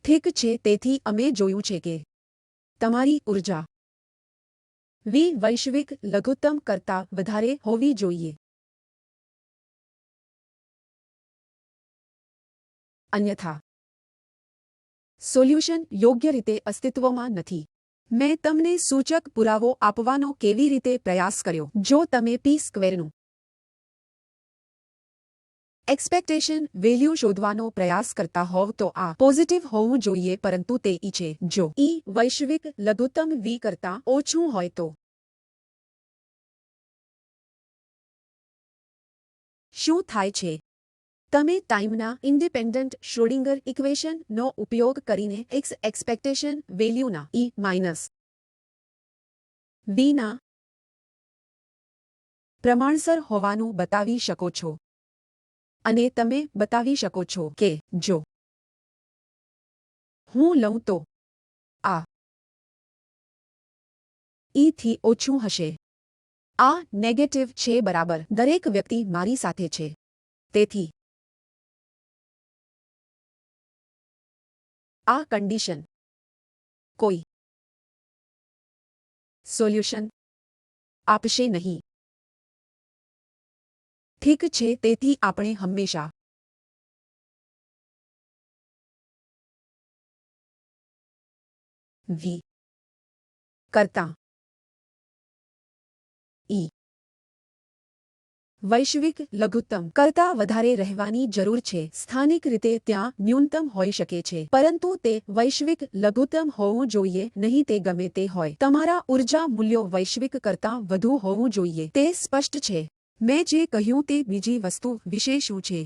ઠીક છે, તેથી અમે જોયું છે કે તમારી ઉર્જા વી વૈશ્વિક લઘુત્તમ કરતાં વધારે હોવી જોઈએ. અન્યથા સોલ્યુશન યોગ્ય રીતે અસ્તિત્વમાં નથી. મેં તમને સૂચક પુરાવો આપવાનો કેવી રીતે પ્રયાસ કર્યો. જો તમે પી સ્ક્વેરનું એક્સપેક્ટેશન વેલ્યુ શોધવાનો પ્રયાસ કરતા હોવ તો આ પોઝિટિવ હોવું જોઈએ, પરંતુ તે ઈ છે. જો ઈ વૈશ્વિક લઘુત્તમ વી કરતાં ઓછું હોય તો શું થાય છે? તમે ટાઈમના ઇન્ડિપેન્ડન્ટ શ્રોડિંગર ઇક્વેશન નો ઉપયોગ કરીને એક્સ એક્સપેક્ટેશન વેલ્યુના ઈ માઇનસ વીના પ્રમાણસર હોવાનું બતાવી શકો છો. અને તમે બતાવી શકો છો કે જો હું લઉં તો આ ઈ થી ઓછું હશે. આ નેગેટિવ છે, બરાબર. દરેક વ્યક્તિ મારી સાથે છે. તેથી આ કન્ડિશન કોઈ સોલ્યુશન આપશે નહીં. ઠીક છે, તેથી આપણે હંમેશા વી કરતાં ઈ વૈશ્વિક લઘુત્તમ કરતાં વધારે રહેવાની જરૂર છે. સ્થાનિક રીતે ત્યાં ન્યૂનતમ હોઈ શકે છે, પરંતુ તે વૈશ્વિક લઘુત્તમ હોવું જોઈએ નહીં. તે ગમે તે હોય, તમારા ઉર્જા મૂલ્યો વૈશ્વિક કરતાં વધુ હોવું જોઈએ. તે સ્પષ્ટ છે. મેં જે કહ્યું તે બીજી વસ્તુ વિશે શું છે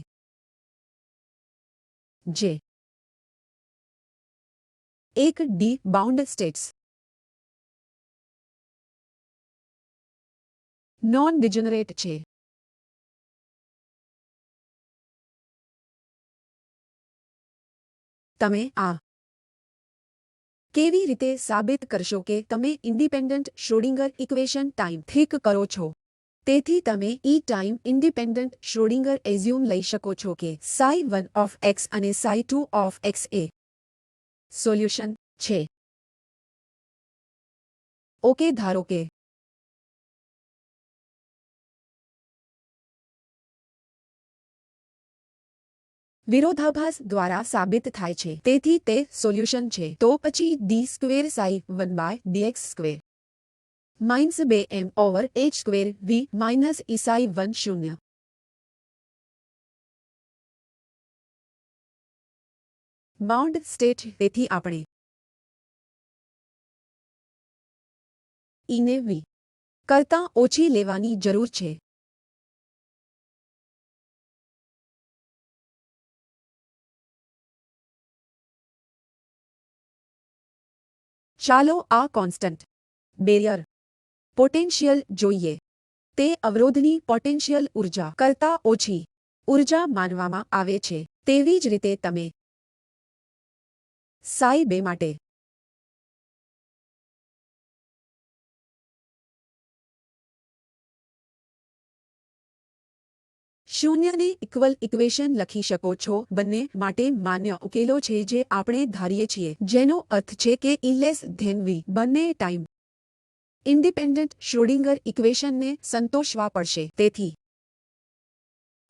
જે એક D bound states non degenerate છે. તમે આ કેવી રીતે સાબિત કરશો કે તમે ઇન્ડિપેન્ડન્ટ શ્રોડિંગર ઇક્વેશન ટાઈમ ઠીક કરો છો? તેથી તમે ઈ ટાઈમ ઇન્ડિપેન્ડન્ટ શ્રોડિંગર એઝ્યુમ લઈ શકો છો કે psi1 ઓફ x અને psi2 ઓફ x એ સોલ્યુશન છે. ઓકે, ધારો કે વિરોધાભાસ દ્વારા સાબિત થાય છે, તેથી તે સોલ્યુશન છે. તો પછી d square psi1 by dx square minus 2m over h square V minus E psi1 શૂન્ય. Bound state. તેથી આપણે ઈને વી કરતાં ઓછી લેવાની જરૂર છે. ચાલો આ કોન્સ્ટન્ટ બેરિયર પોટેન્શિયલ જોઈએ. તે અવરોધની પોટેન્શિયલ ઉર્જા કરતાં ઓછી ઉર્જા માનવામાં આવે છે. તેવી જ રીતે તમે psi2 માટે શૂન્યને ઇક્વલ ઇક્વેશન લખી શકો છો. બંને માટે માન્ય ઉકેલો છે જે આપણે ધારીએ છીએ, જેનો અર્થ છે કે ઈ લેસ ધેન વી બંને ટાઈમ ઇન્ડિપેન્ડન્ટ શ્રોડિંગર ઇક્વેશનને સંતોષવા પડશે. તેથી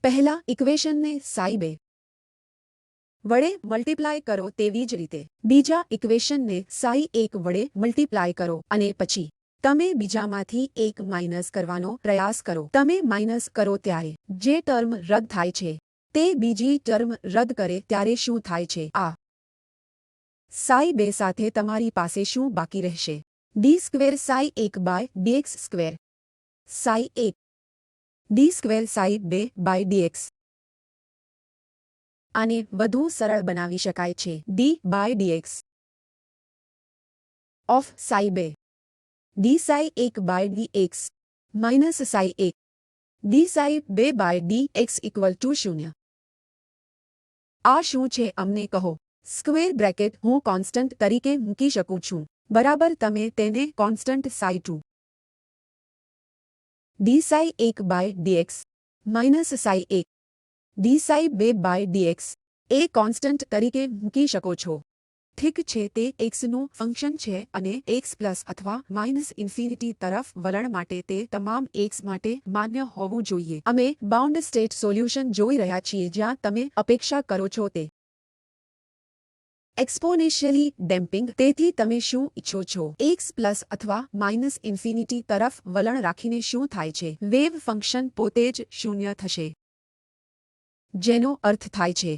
પહેલા ઇક્વેશનને psi2 વડે મલ્ટીપ્લાય કરો. તેવી જ રીતે બીજા ઇક્વેશનને psi1 વડે મલ્ટીપ્લાય કરો અને પછી તમે બીજામાંથી એક માઇનસ કરવાનો પ્રયાસ કરો. તમે માઇનસ કરો ત્યારે જે ટર્મ રદ થાય છે તે બીજી ટર્મ રદ કરે ત્યારે શું થાય છે? આ psi2 સાથે તમારી પાસે શું બાકી રહેશે? D square psi1 by dx square psi1 d square psi2 by dx. આને વધુ સરળ બનાવી શકાય છે. D by dx of psi2 d psi1 by dx minus psi1 d psi2 by dx equal to 0. આ શું છે અમને કહો. સ્ક્વેર બ્રેકેટ હું કોન્સ્ટન્ટ તરીકે મૂકી શકું છું, બરાબર. તમે તેને constant psi2 d psi1 by dx minus psi1 d psi2 by dx એ કોન્સ્ટન્ટ તરીકે મૂકી શકો છો. ઠીક છે, તે એક્સનું ફંક્શન છે અને એક્સ પ્લસ અથવા માઇનસ ઇન્ફિનિટી તરફ વલણ માટે તે તમામ એક્સ માટે માન્ય હોવું જોઈએ. અમે બાઉન્ડ સ્ટેટ સોલ્યુશન જોઈ રહ્યા છીએ જ્યાં તમે અપેક્ષા કરો છો તે એક્સપોનેન્શિયલી ડેમ્પિંગ. તેથી તમે શું ઈચ્છો છો? એક્સ પ્લસ અથવા માઇનસ ઇન્ફિનિટી તરફ વલણ રાખીને શું થાય છે? વેવ ફંક્શન પોતે જ શૂન્ય થશે, જેનો અર્થ થાય છે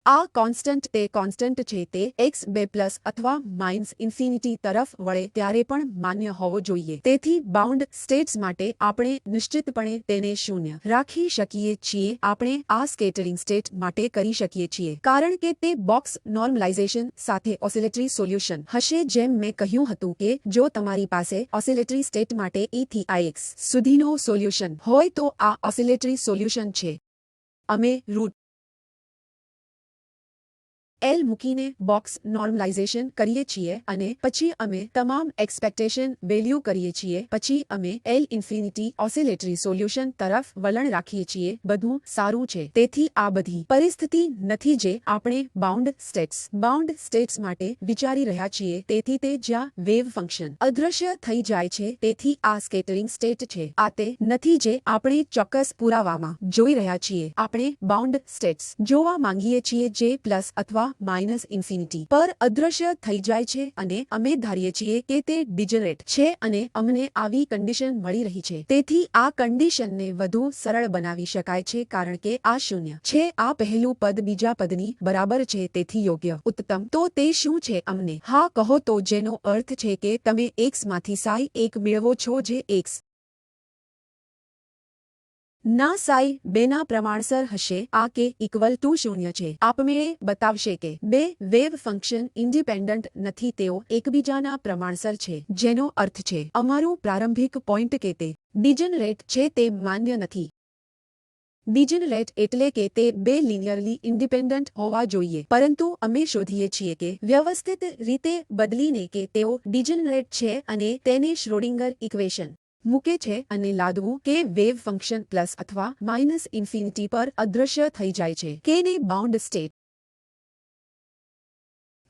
આ કોન્સ્ટન્ટ તે કોન્સ્ટન્ટ છે તે એક્સ બે પ્લસ અથવા માઇનસ ઇન્ફિનિટી તરફ વળે ત્યારે પણ માન્ય હોવો જોઈએ. તેથી બાઉન્ડ સ્ટેટ્સ માટે આપણે નિશ્ચિતપણે તેને શૂન્ય રાખી શકીએ છીએ. આપણે આ સ્કેટરિંગ સ્ટેટ માટે કરી શકીએ છીએ કારણ કે તે બોક્સ નોર્મલાઇઝેશન સાથે ઓસિલેટરી સોલ્યુશન હશે. જેમ મેં કહ્યું હતું કે જો તમારી પાસે ઓસિલેટરી સ્ટેટ માટે E થી IX સુધીનો સોલ્યુશન હોય તો આ ઓસિલેટરી સોલ્યુશન છે. અમે રૂટ L મૂકીને બોક્સ નોર્મલાઇઝેશન કરીએ છીએ અને પછી અમે તમામ એક્સપેક્ટેશન વેલ્યુ કરીએ છીએ. પછી અમે L ઇન્ફિનિટી ઓસિલેટરી સોલ્યુશન તરફ વલણ રાખીએ છીએ. બધું સારું છે. તેથી આ બધી પરિસ્થિતિ નથી જે આપણે બાઉન્ડ સ્ટેટ્સ માટે વિચારી રહ્યા છીએ. તેથી તે જ્યાં વેવ ફંક્શન અદૃશ્ય થઈ જાય છે. તેથી આ સ્કેટરિંગ સ્ટેટ છે. આ તે નથી જે આપણે ચોક્કસ પુરાવામાં જોઈ રહ્યા છીએ. આપણે બાઉન્ડ સ્ટેટ્સ જોવા માંગીએ છીએ જે પ્લસ અથવા માઇનસ ઇન્ફિનિટી પર અદૃશ્ય થઈ જાય છે અને અમે ધારીએ છીએ કે તે ડિજનરેટ છે અને અમને આવી કન્ડિશન મળી રહી છે. તેથી આ કન્ડિશનને વધુ સરળ બનાવી શકાય છે કારણ કે આ શૂન્ય છે. આ પહેલું પદ બીજા પદની બરાબર છે. તેથી યોગ્ય ઉત્તમ. તો તે શું છે? અમને હા કહો તો જેનો અર્થ છે કે તમે એક્સ માંથી સાઈ 1 મેળવો છો જે એક્સ ના સાઈ 2 ના પ્રમાણસર હશે. આ કે ઇક્વલ ટુ શૂન્ય છે આપમેળે બતાવશે કે બે વેવ ફંક્શન ઇન્ડિપેન્ડન્ટ નથી, તેઓ એકબીજાના પ્રમાણસર છે, જેનો અર્થ છે અમારું પ્રારંભિક પોઈન્ટ કે તે ડિજનરેટ છે તે માન્ય નથી. ડિજનરેટ એટલે કે તે બે લિનિયરલી ઇન્ડિપેન્ડન્ટ હોવા જોઈએ, પરંતુ અમે શોધીએ છીએ કે વ્યવસ્થિત રીતે બદલીને કે તેઓ ડિજનરેટ છે અને તેને શ્રોડિંગર ઇક્વેશન મૂકે છે અને લાદવું કે વેવ ફંક્શન પ્લસ અથવા માઇનસ ઇન્ફિનિટી પર અદૃશ્ય થઈ જાય છે કે ને બાઉન્ડ સ્ટેટ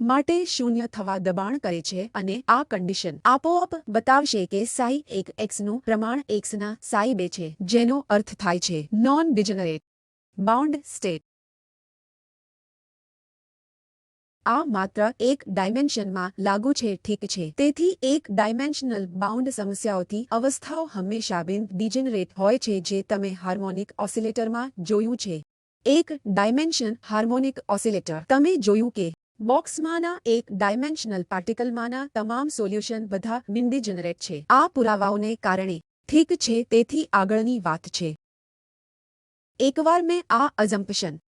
માટે શૂન્ય થવા દબાણ કરે છે અને આ કન્ડિશન આપોઆપ બતાવશે કે સાઈ 1 એક્સનું પ્રમાણ એક્સના સાઈ 2 છે, જેનો અર્થ થાય છે નોન ડિજનરેટ બાઉન્ડ સ્ટેટ. આ માત્ર એક ડાયમેન્શનમાં લાગુ છે. ઠીક છે. તેથી એક ડાયમેન્શનલ બાઉન્ડ સમસ્યાઓથી અવસ્થાઓ હંમેશા બિન ડિજનરેટ હોય છે જે તમે હાર્મોનિક ઓસિલેટરમાં જોયું છે. એક ડાયમેન્શન હાર્મોનિક ઓસિલેટર. તમે જોયું કે બોક્સમાંના એક ડાયમેન્શનલ પાર્ટિકલમાંના તમામ સોલ્યુશન બધા બિન ડિજનરેટ છે. આ પુરાવાઓને કારણે ઠીક છે. તેથી આગળની વાત છે એકવાર મેં આ અઝમ્પશન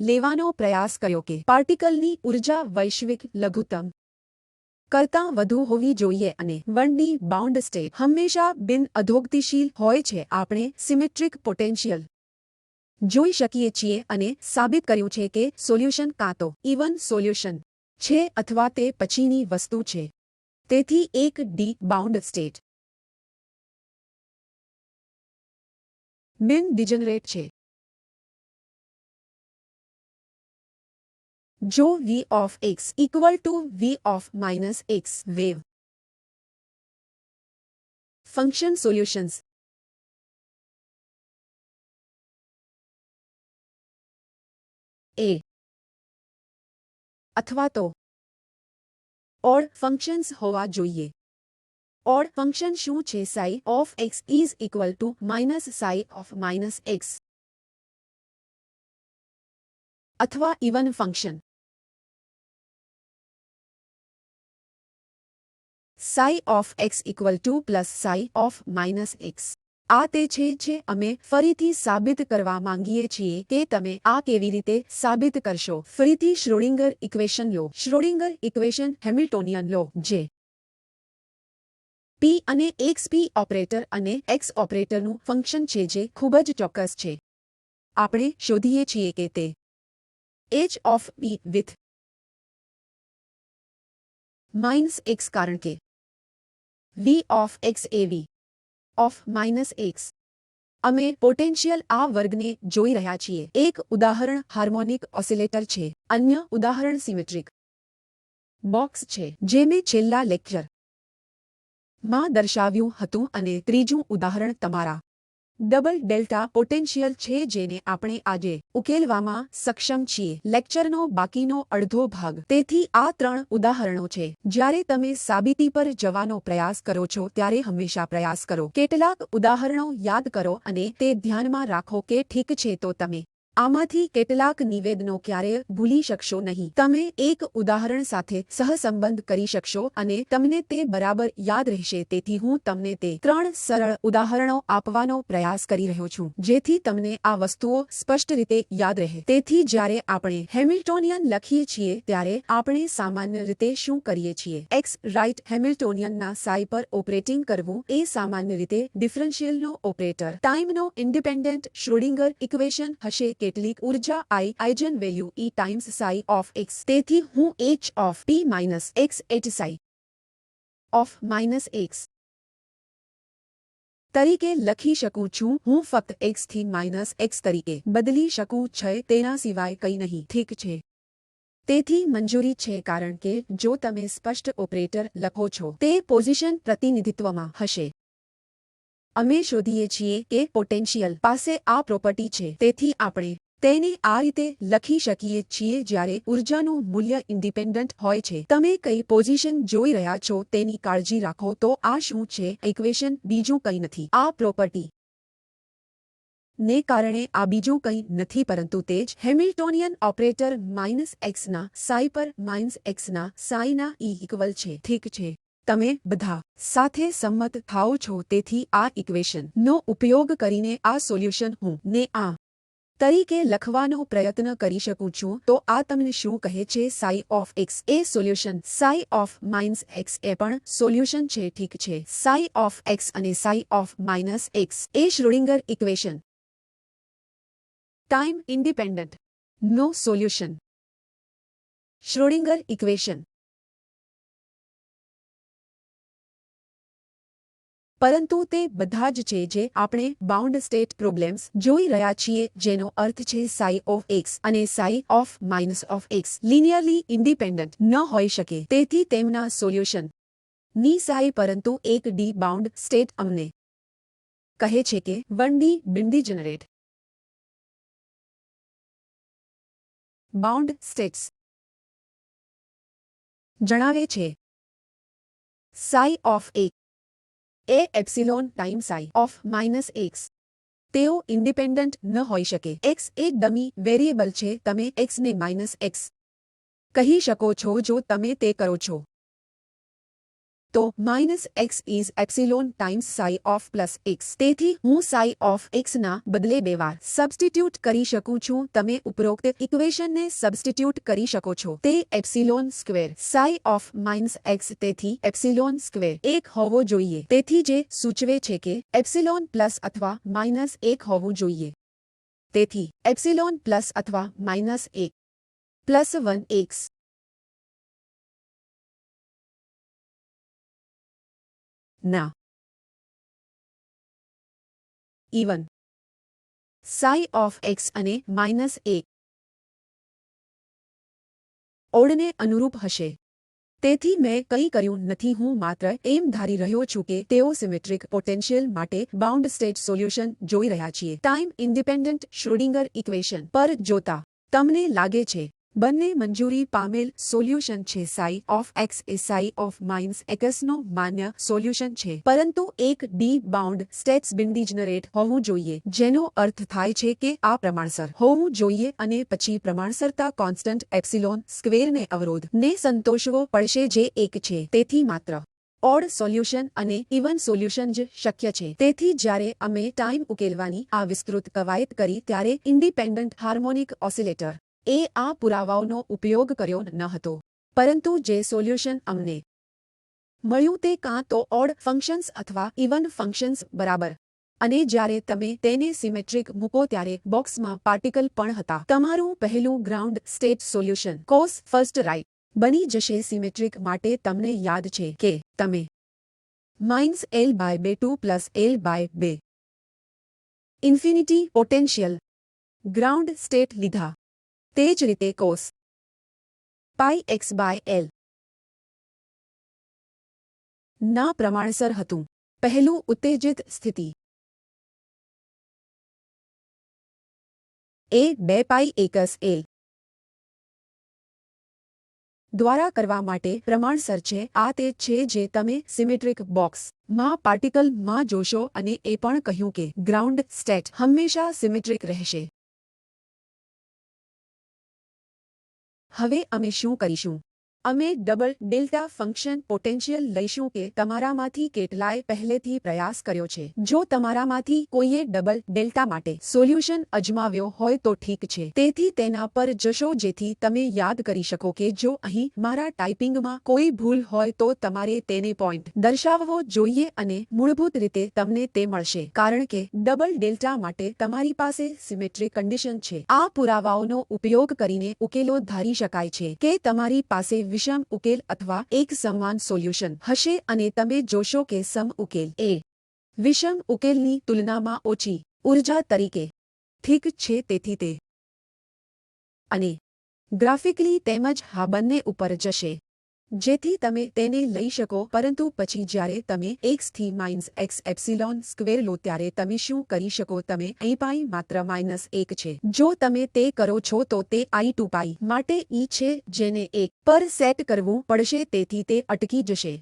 લેવાનો પ્રયાસ કર્યો કે પાર્ટિકલની ઉર્જા વૈશ્વિક લઘુત્તમ કરતાં વધુ હોવી જોઈએ અને 1D બાઉન્ડ સ્ટેટ હંમેશા બિન અધોગતિશીલ હોય છે. આપણે સિમેટ્રિક પોટેન્શિયલ જોઈ શકીએ છીએ અને સાબિત કર્યું છે કે સોલ્યુશન કાં તો ઇવન સોલ્યુશન છે અથવા તે પછીની વસ્તુ છે. તેથી એક ડી બાઉન્ડ સ્ટેટ બિન ડિજનરેટ છે જો v of x equal to v of minus x wave function solutions a અથવા તો ઓડ ફંક્શન્સ હોવા જોઈએ. ઓડ ફંક્શન શું છે? psi of x is equal to minus psi of minus x અથવા even function psi of x equal to plus psi of minus x. આ તે છે જે અમે ફરીથી સાબિત કરવા માંગીએ છીએ કે તમે આ કેવી રીતે સાબિત કરશો. ફરીથી શ્રોડિંગર ઇક્વેશન લો. શ્રોડિંગર ઇક્વેશન હેમિલ્ટોનિયન લો જે p અને xp ઓપરેટર અને x ઓપરેટરનું ફંક્શન છે જે ખૂબ જ ચોક્કસ છે. આપણે શોધીએ છીએ કે તે h of p with minus x કારણ કે v of x A v of minus x અમે પોટેન્શિયલ આ વર્ગને જોઈ રહ્યા છીએ. એક ઉદાહરણ હાર્મોનિક ઓસિલેટર છે, અન્ય ઉદાહરણ સિમેટ્રિક બોક્સ છે, જે મેં છેલ્લા લેક્ચરમાં દર્શાવ્યું હતું, અને ત્રીજું ઉદાહરણ તમારા ડબલ ડેલ્ટા પોટેન્શિયલ છે, જેને આપણે આજે ઉકેલવામાં સક્ષમ છીએ. લેક્ચરનો બાકીનો અડધો ભાગ. તેથી આ 3 ઉદાહરણો છે. જ્યારે તમે સાબિતી પર જવાનો પ્રયાસ કરો છો ત્યારે હંમેશા પ્રયાસ કરો. કેટલાક ઉદાહરણો યાદ કરો અને તે ધ્યાનમાં રાખો કે ઠીક છે, તો તમે આમાંથી કેટલાક નિવેદનો ક્યારેય ભૂલી શકશો નહીં. તમે એક ઉદાહરણ સાથે સહસંબંધ કરી શકશો અને તમને તે બરાબર યાદ રહેશે. તેથી હું તમને તે 3 સરળ ઉદાહરણો આપવાનો પ્રયાસ કરી રહ્યો છું, જેથી તમને આ વસ્તુઓ સ્પષ્ટ રીતે યાદ રહે. તેથી જ્યારે આપણે હેમિલ્ટોનિયન લખીએ છીએ ત્યારે આપણે સામાન્ય રીતે શું કરીએ છીએ? એક્સ રાઇટ હેમિલ્ટોનિયનના સાઈ પર ઓપરેટિંગ કરવું એ સામાન્ય રીતે ડિફરન્શિયલનો ઓપરેટર ટાઈમનો ઇન્ડિપેન્ડન્ટ શ્રોડિંગર ઇક્વેશન હશે. કેટલીક ઉર્જા eigenvalue E times psi of x. તેથી હું h of p minus x h psi of minus x તરીકે લખી શકું છું. હું ફક્ત x થી માઇનસ x તરીકે બદલી શકું છું, તેના સિવાય કંઈ નહીં. ઠીક છે. તેથી મંજૂરી છે, કારણ કે જો તમે સ્પષ્ટ ઓપરેટર લખો છો, તે પોઝિશન પ્રતિનિધિત્વમાં હશે. અમે શોધીએ છીએ કે પોટેન્શિયલ પાસે આ પ્રોપર્ટી છે. તેથી આપણે તેને આ રીતે લખી શકીએ છીએ જ્યારે ઉર્જાનું મૂલ્ય ઇન્ડિપેન્ડન્ટ હોય છે. તમે કઈ પોઝિશન જોઈ રહ્યા છો તેની કાળજી રાખો. તો આ શું છે? ઇક્વેશન બીજું કંઈ નથી. આ પ્રોપર્ટી ને કારણે આ બીજું કંઈ નથી પરંતુ તે જ હેમિલ્ટોનિયન ઓપરેટર માઇનસ એક્સના સાઈ પર માઇનસ એક્સના સાઈના E ઇક્વલ છે. ઠીક છે. તમે બધા સાથે સંમત થાઓ છો. તેથી આ ઇક્વેશન નો ઉપયોગ કરીને આ સોલ્યુશન હું ને આ તરીકે લખવાનો પ્રયત્ન કરી શકું છું. તો આ તમને શું કહે છે? સાઈ ઓફ x એ solution psi of minus x એ પણ સોલ્યુશન છે. ઠીક છે. સાઈ ઓફ x અને સાઈ ઓફ માઇનસ x એ શ્રોડિંગર ઇક્વેશન ટાઈમ ઇન્ડિપેન્ડન્ટ નો સોલ્યુશન. શ્રોડિંગર ઇક્વેશન પરંતુ તે બધા જ છે જે આપણે બાઉન્ડ સ્ટેટ પ્રોબ્લેમ્સ જોઈ રહ્યા છીએ, જેનો અર્થ છે સાઈ ઓફ x અને psi of minus of x linearly independent ન હોઈ શકે. તેથી તેમના સોલ્યુશન ની સાઈ પરંતુ એક ડી બાઉન્ડ સ્ટેટ અમને કહે છે કે 1D બિન્ડિજનરેટ બાઉન્ડ સ્ટેટ્સ જણાવે છે સાઈ ઓફ x એ epsilon time psi of minus x. તેઓ ઇન્ડિપેન્ડન્ટ ન હોઈ શકે. x એ ડમી વેરિયેબલ છે. તમે x ને માઇનસ x કહી શકો છો જો તમે તે કરો છો. તો minus x is epsilon times psi of plus x. તેથી હું સાઈ ઓફ x ના બદલે 2 વાર સબસ્ટિટ્યુટ કરી શકું છું. તમે ઉપરોક્ત ઇક્વેશનને સબસ્ટિટ્યુટ કરી શકો છો. તે epsilon square psi of minus x. તેથી એપ્સિલોન સ્ક્વેર 1 હોવો જોઈએ. તેથી જે સૂચવે છે કે એપ્સિલોન પ્લસ અથવા માઇનસ 1 હોવું જોઈએ. તેથી એપ્સિલોન પ્લસ અથવા માઇનસ 1 પ્લસ 1 x ના ઇવન સાઈ ઓફ x અને માઇનસ 1 ઓડને અનુરૂપ હશે. તેથી મેં કંઈ કર્યું નથી. હું માત્ર એમ ધારી રહ્યો છું કે તેઓ સિમેટ્રિક પોટેન્શિયલ માટે બાઉન્ડ સ્ટેટ સોલ્યુશન જોઈ રહ્યા છીએ. ટાઈમ ઇન્ડિપેન્ડન્ટ શ્રોડિંગર ઇક્વેશન પર જોતા તમને લાગે છે બંને મંજૂરી પામેલ સોલ્યુશન છે. સાઈ ઓફ x એ સાઈ ઓફ માઇનસ એક્સનો માન્ય સોલ્યુશન છે, પરંતુ એક ડી બાઉન્ડ સ્ટેટ્સ બિન્ડિજનરેટ હોવું જોઈએ, જેનો અર્થ થાય છે કે આ પ્રમાણસર હોવું જોઈએ અને પછી પ્રમાણસરતા કોન્સ્ટન્ટ એપ્સિલોન સ્ક્વેરને અવરોધ ને સંતોષવો પડશે જે 1 છે. તેથી માત્ર ઓડ સોલ્યુશન અને ઇવન સોલ્યુશન જ શક્ય છે. તેથી જ્યારે અમે ટાઈમ ઉકેલવાની આ વિસ્તૃત કવાયત કરી ત્યારે ઇન્ડિપેન્ડન્ટ હાર્મોનિક ઓસિલેટર એ આ પુરાવાઓનો ઉપયોગ કર્યો ન હતો, પરંતુ જે સોલ્યુશન અમને મળ્યું તે કાં તો ઓડ ફંક્શન્સ અથવા ઇવન ફંક્શન્સ બરાબર. અને જ્યારે તમે તેને સિમેટ્રિક મૂકો ત્યારે બોક્સમાં પાર્ટિકલ પણ હતા. તમારું પહેલું ground state solution cos first right બની જશે. સિમેટ્રિક માટે તમને યાદ છે કે તમે -L/2 + L/2 infinity potential ground state લીધા. તે જ રીતે cos pi x by L ના પ્રમાણસર હતું. પહેલું ઉત્તેજિત સ્થિતિ એ 2 પાઈ એકસ એલ દ્વારા કરવા માટે પ્રમાણસર છે. આ તે છે જે તમે સિમેટ્રિક બોક્સ માં પાર્ટિકલ માં જોશો અને એ પણ કહ્યું કે ગ્રાઉન્ડ સ્ટેટ હંમેશા સિમેટ્રિક રહેશે. હવે અમે શું કરીશું? અમે ડબલ ડેલ્ટા ફંક્શન પોટેન્શિયલ લઈશું કે તમારામાંથી કેટલાય પહેલેથી પ્રયાસ કર્યો છે. જો તમારામાંથી કોઈએ ડબલ ડેલ્ટા માટે સોલ્યુશન અજમાવ્યો હોય તો ઠીક છે. તેથી તેના પર જશો જેથી તમે યાદ કરી શકો કે જો અહીં મારા ટાઈપિંગમાં કોઈ ભૂલ હોય તો તમારે તેને પોઈન્ટ દર્શાવવો જોઈએ અને મૂળભૂત રીતે તમને તે મળશે કારણ કે ડબલ ડેલ્ટા માટે તમારી પાસે સિમેટ્રી કન્ડિશન છે. આ પુરાવાઓનો ઉપયોગ કરીને ઉકેલો ધારી શકાય છે કે તમારી પાસે વિષમ ઉકેલ અથવા એક સમાન સોલ્યુશન હશે અને તમે જોશો કે સમ ઉકેલ એ વિષમ ઉકેલની તુલનામાં ઓછી ઉર્જા તરીકે ઠીક છે. તેથી તે અને ગ્રાફિકલી તેમજ હા બંને ઉપર જશે જેથી તમે તેને લઈ શકો. પરંતુ પછી જ્યારે તમે x થી માઇનસ x એપ્સિલોન સ્ક્વેર લો ત્યારે તમે શું કરી શકો? તમે અહીં પાઈ માત્ર -1 છે. જો તમે તે કરો છો તો તે i2 પાઈ માટે e છે જેને 1 પર સેટ કરવું પડશે તેથી તે અટકી જશે.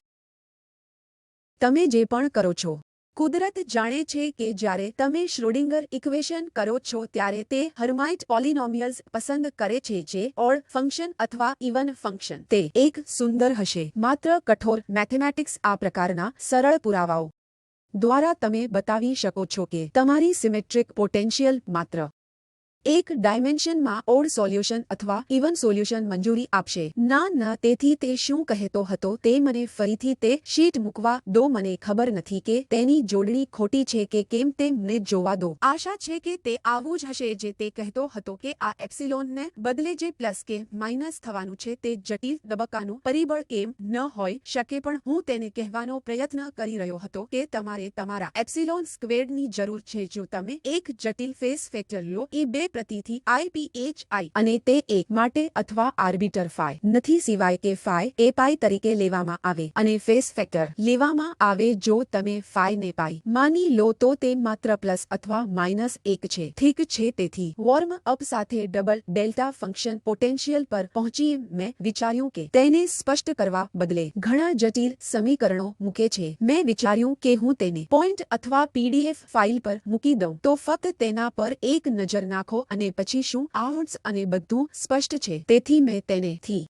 તમે જે પણ કરો છો કુદરત જાણે છે કે જ્યારે તમે શ્રોડિંગર ઇક્વેશન કરો છો ત્યારે તે હર્માઇટ પોલિનોમિયલ્સ પસંદ કરે છે જે ઓડ ફંક્શન અથવા ઇવન ફંક્શન. તે એક સુંદર હશે. માત્ર કઠોર મેથેમેટિક્સ આ પ્રકારના સરળ પુરાવાઓ દ્વારા તમે બતાવી શકો છો કે તમારી સિમેટ્રિક પોટેન્શિયલ માત્ર એક ડાયમેન્શનમાં ઓડ સોલ્યુશન અથવા ઇવન સોલ્યુશન મંજૂરી આપશે. ના તેથી તે શું કહેતો હતો તે મને ફરીથી તે શીટ મૂકવા દો. મને ખબર નથી કે તેની જોડણી ખોટી છે કે કેમ તે મને જોવા દો. આશા છે કે તે આવું જ હશે જે તે કહેતો હતો કે આ એપ્સિલોનને બદલે જે પ્લસ કે માઇનસ થવાનું છે તે જટિલ તબક્કાનું પરિબળ કેમ ન હોઈ શકે પણ હું તેને કહેવાનો પ્રયત્ન કરી રહ્યો હતો કે તમારે તમારા એપ્સિલોન સ્ક્વેર્ડની જરૂર છે. જો તમે એક જટિલ ફેઝ ફેક્ટર લો એ 2 પ્રતિથી IPHI અને તે એક માટે અથવા આર્બિટર ફાઈ નથી સિવાય કે ફાઈ એ પાઈ તરીકે લેવામાં આવે અને ફેઝ ફેક્ટર લેવામાં આવે. જો તમે ફાઈ ને પાઈ માની લો તો તે માત્ર પ્લસ અથવા -1 છે. ઠીક છે. તેથી વોર્મ અપ સાથે ડબલ ડેલ્ટા ફંક્શન પોટેન્શિયલ પર પહોંચી મેં વિચાર્યું કે તેને સ્પષ્ટ કરવા બદલે ઘણા જટિલ સમીકરણો મૂકે છે. મેં વિચાર્યું કે હું તેને પોઈન્ટ અથવા PDF ફાઇલ પર મૂકી દઉં તો ફક્ત તેના પર એક નજર નાખો અને પછી શું આઉટ્સ અને બધું સ્પષ્ટ છે. તેથી મેં તેને થી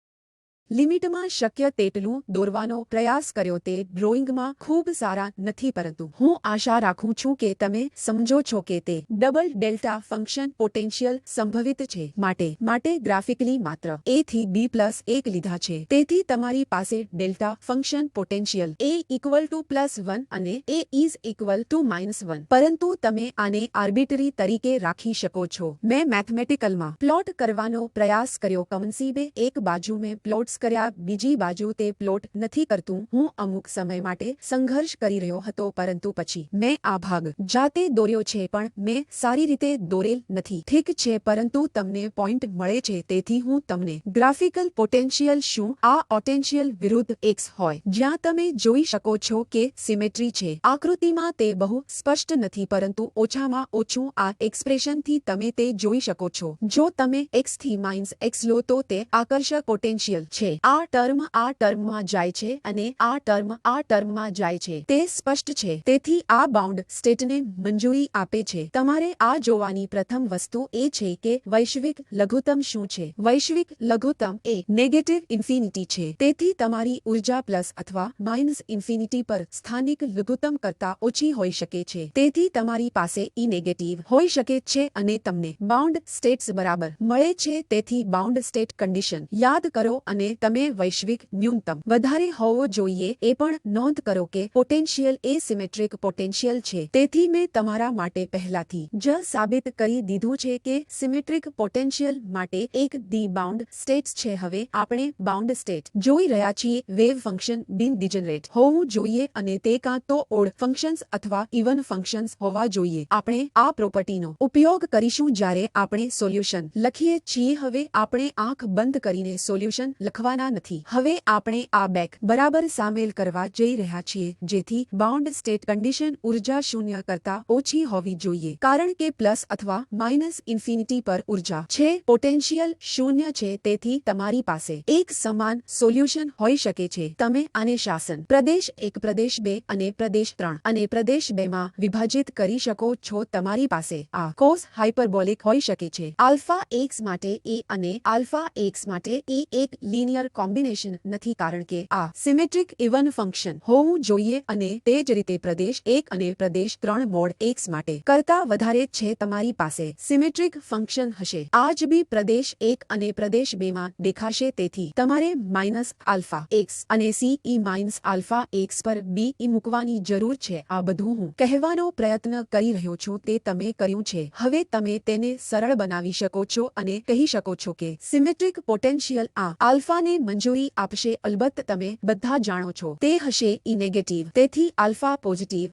લિમિટમાં શક્ય તેટલું દોરવાનો પ્રયાસ કર્યો. તે ડ્રોઈંગમાં ખૂબ સારા નથી પરંતુ હું આશા રાખું છું કે તમે સમજો છો કે તે ડબલ ડેલ્ટા ફંક્શન પોટેન્શિયલ સંભવિત છે. માટે ગ્રાફિકલી માત્ર a થી b પ્લસ 1 લીધા છે. તેથી તમારી પાસે delta function potential a equal to +1 અને a ઇઝ ઇક્વલ ટુ -1 પરંતુ તમે આને આર્બિટરી તરીકે રાખી શકો છો. મેં મેથમેટિકલમાં પ્લોટ કરવાનો પ્રયાસ કર્યો. કમનસીબે એક બાજુ મેં પ્લોટ્સ કર્યા બીજી બાજુ તે પ્લોટ નથી કરતું. હું અમુક સમય માટે સંઘર્ષ કરી રહ્યો હતો પરંતુ પછી મેં આ ભાગ જાતે દોર્યો છે પણ મેં સારી રીતે દોરેલ નથી. ઠીક છે પરંતુ તમને પોઈન્ટ મળે છે. તેથી હું તમને ગ્રાફિકલ પોટેન્શિયલ શું આ પોટેન્શિયલ વિરુદ્ધ x હોય જ્યાં તમે જોઈ શકો છો કે સિમેટ્રી છે. આકૃતિમાં તે બહુ સ્પષ્ટ નથી પરંતુ ઓછામાં ઓછું આ એક્સપ્રેશનથી તમે તે જોઈ શકો છો. જો તમે x થી -x લો તો તે આકર્ષક પોટેન્શિયલ છે. આ ટર્મમાં જાય છે અને આ ટર્મમાં જાય છે. તે સ્પષ્ટ છે. તેથી આ બાઉન્ડ સ્ટેટને મંજૂરી આપે છે. તમારે આ જોવાની પ્રથમ વસ્તુ એ છે કે વૈશ્વિક લઘુત્તમ શું છે. વૈશ્વિક લઘુત્તમ એ નેગેટિવ ઇન્ફિનિટી છે. તેથી તમારી ઉર્જા પ્લસ અથવા માઇનસ ઇન્ફિનિટી પર સ્થાનિક લઘુત્તમ કરતા ઓછી હોઈ શકે છે. તેથી તમારી પાસે ઈ નેગેટિવ હોઈ શકે છે અને તમને બાઉન્ડ સ્ટેટ્સ બરાબર મળે છે. તેથી બાઉન્ડ સ્ટેટ કન્ડિશન યાદ કરો અને તમે વૈશ્વિક ન્યૂનતમ વધારે હોવો જોઈએ એ પણ નોંધ કરો કે પોટેન્શિયલ એ સિમેટ્રિક પોટેન્શિયલ છે, તેથી મેં તમારા માટે પહેલાથી જ સાબિત કરી દીધું છે કે સિમેટ્રિક પોટેન્શિયલ માટે એક ડી બાઉન્ડ સ્ટેટ્સ છે. હવે આપણે બાઉન્ડ સ્ટેટ જોઈ રહ્યા છીએ. વેવ ફંક્શન બિન ડિજનરેટ હોવું જોઈએ અને તે કાં તો ઓડ ફંક્શન્સ અથવા ઇવન ફંક્શન્સ હોવા જોઈએ. આપણે આ પ્રોપર્ટીનો ઉપયોગ કરીશું જ્યારે આપણે સોલ્યુશન લખીએ છીએ. હવે આપણે આંખ બંધ કરીને સોલ્યુશન લખવાના નથી. હવે આપણે આ બેક બરાબર સામેલ કરવા જઈ રહ્યા છીએ, જેથી બાઉન્ડ સ્ટેટ કન્ડિશન ઉર્જા શૂન્ય કરતા ઓછી હોવી જોઈએ, કારણ કે પ્લસ અથવા માઇનસ ઇન્ફિનિટી પર ઉર્જા છે. પોટેન્શિયલ શૂન્ય છે, તેથી તમારી પાસે એક સમાન સોલ્યુશન હોઈ શકે છે. તમે આને શાસન પ્રદેશ 1, પ્રદેશ 2 અને પ્રદેશ 3 અને પ્રદેશ 2 માં વિભાજિત કરી શકો છો. તમારી પાસે આ કોસ હાઇપરબોલિક હોઈ શકે છે. આલ્ફા એક્સ માટે એ અને આલ્ફા એક્સ માટે એ એક લિનિયર કોમ્બિનેશન નથી, કારણ કે આ સિમેટ્રિક ઇવન ફંક્શન હોવું જોઈએ અને તે જ રીતે પ્રદેશ 1 અને પ્રદેશ 3 મોડ એક્સ માટે કરતા વધારે છે. તમારી પાસે સિમેટ્રિક ફંક્શન હશે. આ જ બી પ્રદેશ 1 અને પ્રદેશ 2 માં દેખાશે, તેથી તમારે માઇનસ આલ્ફા એક્સ અને C E minus alpha x પર બી ઈ મૂકવાની જરૂર છે. આ બધું હું કહેવાનો પ્રયત્ન કરી રહ્યો છું તે તમે કર્યું છે. હવે તમે તેને સરળ બનાવી શકો છો અને કહી શકો છો કે સિમેટ્રિક પોટેન્શિયલ આ આલ્ફાને મંજૂરી આપશે. અલબત્ત તમે બધા જાણો છો તે હશે ઈ નેગેટિવ, તેથી આલ્ફા પોઝિટિવ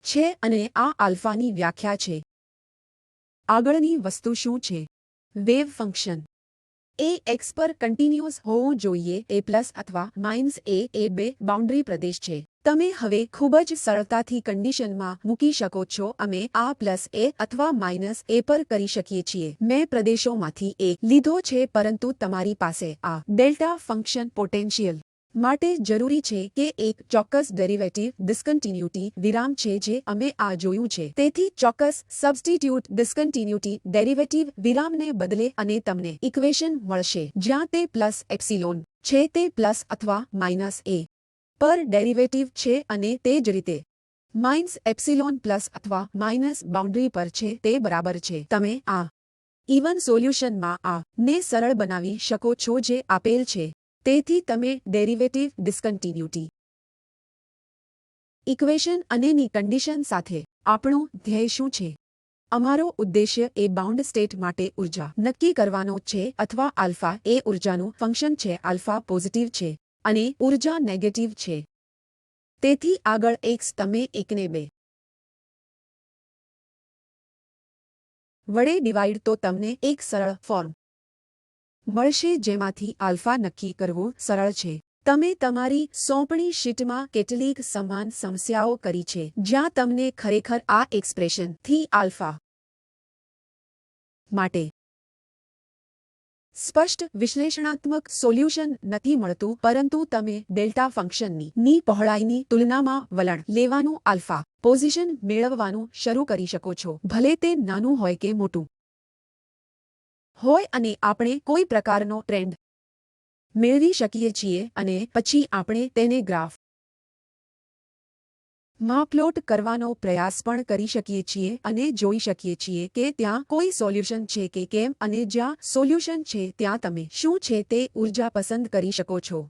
છે અને આ આલ્ફાની વ્યાખ્યા છે. આગળની વસ્તુ શું છે? વેવ ફંક્શન એ એક્સ પર કન્ટિન્યુઅસ હોવું જોઈએ. એ પ્લસ અથવા માઇનસ એ બે બાઉન્ડ્રી પ્રદેશ છે. તમે હવે ખૂબ જ સરળતાથી કન્ડિશનમાં મૂકી શકો છો. અમે આ પ્લસ એ અથવા માઇનસ એ પર કરી શકીએ છીએ. મેં પ્રદેશોમાંથી એક લીધો છે, પરંતુ તમારી પાસે આ ડેલ્ટા ફંક્શન પોટેન્શિયલ માટે જરૂરી છે કે એક ચોક્કસ ડેરિવેટિવ ડિસ્કન્ટિન્યુટી વિરામ છે, જે અમે આ જોયું છે. તેથી ચોક્કસ સબસ્ટિટ્યુટ ડિસ્કન્ટિન્યુટી ડેરિવેટિવ વિરામને બદલે અને તમને ઇક્વેશન મળશે જ્યાં તે પ્લસ એપ્સિલોન છે. તે પ્લસ અથવા માઇનસ એ પર ડેરિવેટિવ છે અને તે જ રીતે માઇનસ એપ્સિલોન પ્લસ અથવા માઇનસ બાઉન્ડ્રી પર છે. તે બરાબર છે. તમે આ ઇવન સોલ્યુશનમાં આ ને સરળ બનાવી શકો છો જે આપેલ છે. તેથી તમે ડેરિવેટિવ ડિસ્કન્ટિન્યુટી ઇક્વેશન અનેની કન્ડિશન સાથે આપણું ધ્યેય શું છે? અમારો ઉદ્દેશ્ય એ બાઉન્ડ સ્ટેટ માટે ઉર્જા નક્કી કરવાનો છે, અથવા આલ્ફા એ ઉર્જાનું ફંક્શન છે. આલ્ફા પોઝિટિવ છે અને ઉર્જા નેગેટિવ છે. તેથી આગળ એક્સ તમે એકને 2 વડે ડિવાઇડ તો તમને એક સરળ ફોર્મ મળશે જેમાંથી આલ્ફા નક્કી કરવું સરળ છે. તમે તમારી સોંપણી શીટમાં કેટલીક સમાન સમસ્યાઓ કરી છે જ્યાં તમને ખરેખર આ એક્સપ્રેશન થી આલ્ફા માટે સ્પષ્ટ વિશ્લેષણાત્મક સોલ્યુશન નથી મળતું, પરંતુ તમે ડેલ્ટા ફંક્શનની પહોળાઈની તુલનામાં વલણ લેવાનું આલ્ફા પોઝિશન મેળવવાનું શરૂ કરી શકો છો, ભલે તે નાનું હોય કે મોટું હોય, અને આપણે કોઈ પ્રકારનો ટ્રેન્ડ મેળવી શકીએ છીએ અને પછી આપણે તેને ગ્રાફ માં પ્લોટ કરવાનો પ્રયાસ પણ કરી શકીએ છીએ અને જોઈ શકીએ છીએ કે ત્યાં કોઈ સોલ્યુશન છે કે કેમ, અને જ્યાં સોલ્યુશન છે ત્યાં તમે શું છે તે ઉર્જા પસંદ કરી શકો છો.